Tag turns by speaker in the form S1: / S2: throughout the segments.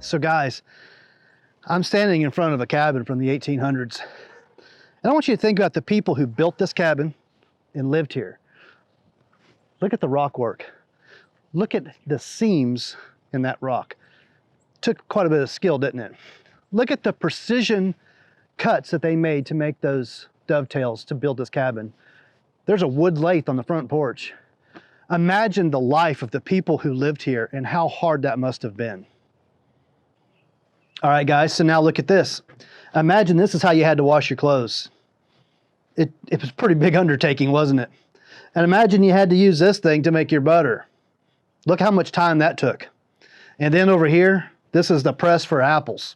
S1: So guys, I'm standing in front of a cabin from the 1800s. And I want you to think about the people who built this cabin and lived here. Look at the rock work. Look at the seams in that rock. Took quite a bit of skill, didn't it? Look at the precision cuts that they made to make those dovetails to build this cabin. There's a wood lathe on the front porch. Imagine the life of the people who lived here and how hard that must have been. All right, guys, so now look at this. Imagine this is how you had to wash your clothes. It was a pretty big undertaking, wasn't it? And imagine you had to use this thing to make your butter. Look how much time that took. And then over here, this is the press for apples.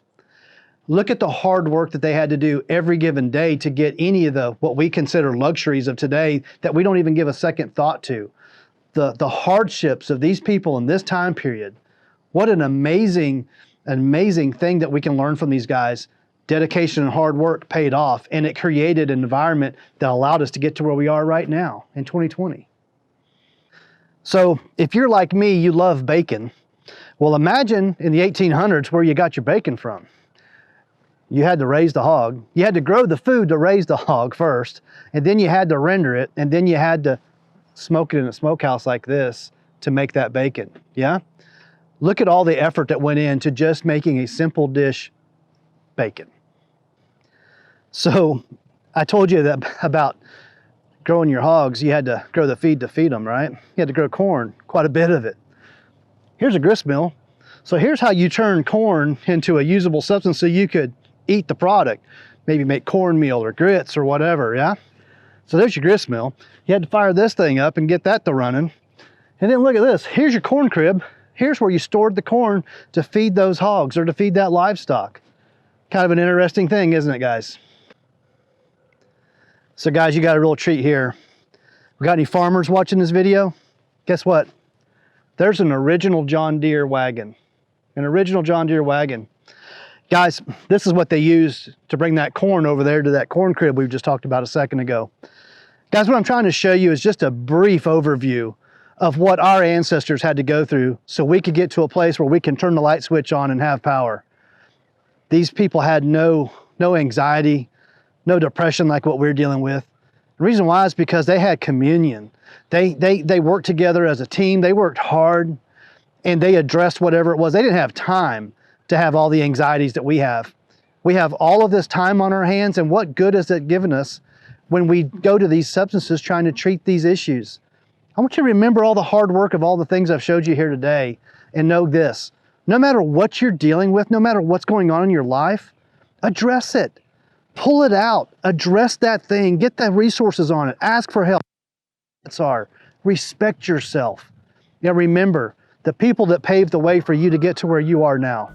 S1: Look at the hard work that they had to do every given day to get any of the what we consider luxuries of today that we don't even give a second thought to. The hardships of these people in this time period. What an amazing thing that we can learn from these guys. Dedication and hard work paid off, and it created an environment that allowed us to get to where we are right now in 2020. So if you're like me, you love bacon. Well, imagine in the 1800s where you got your bacon from. You had to raise the hog. You had to grow the food to raise the hog first, and then you had to render it, and then you had to smoke it in a smokehouse like this to make that bacon, yeah? Look at all the effort that went into just making a simple dish, bacon. So I told you that about growing your hogs, you had to grow the feed to feed them, right? You had to grow corn, quite a bit of it. Here's a grist mill. So here's how you turn corn into a usable substance so you could eat the product, maybe make cornmeal or grits or whatever, yeah? So there's your grist mill. You had to fire this thing up and get that to running. And then look at this, here's your corn crib. Here's where you stored the corn to feed those hogs or to feed that livestock. Kind of an interesting thing, isn't it, guys? So guys, you got a real treat here. We got any farmers watching this video? Guess what? There's an original John Deere wagon. An original John Deere wagon. Guys, this is what they used to bring that corn over there to that corn crib we just talked about a second ago. Guys, what I'm trying to show you is just a brief overview of what our ancestors had to go through so we could get to a place where we can turn the light switch on and have power. These people had no anxiety, no depression like what we're dealing with. The reason why is because they had communion. They worked together as a team. They worked hard and they addressed whatever it was. They didn't have time to have all the anxieties that we have. We have all of this time on our hands, and what good has it given us when we go to these substances trying to treat these issues? I want you to remember all the hard work of all the things I've showed you here today, and know this: no matter what you're dealing with, no matter what's going on in your life, address it. Pull it out, address that thing, get the resources on it, ask for help. Respect yourself. Now remember, the people that paved the way for you to get to where you are now.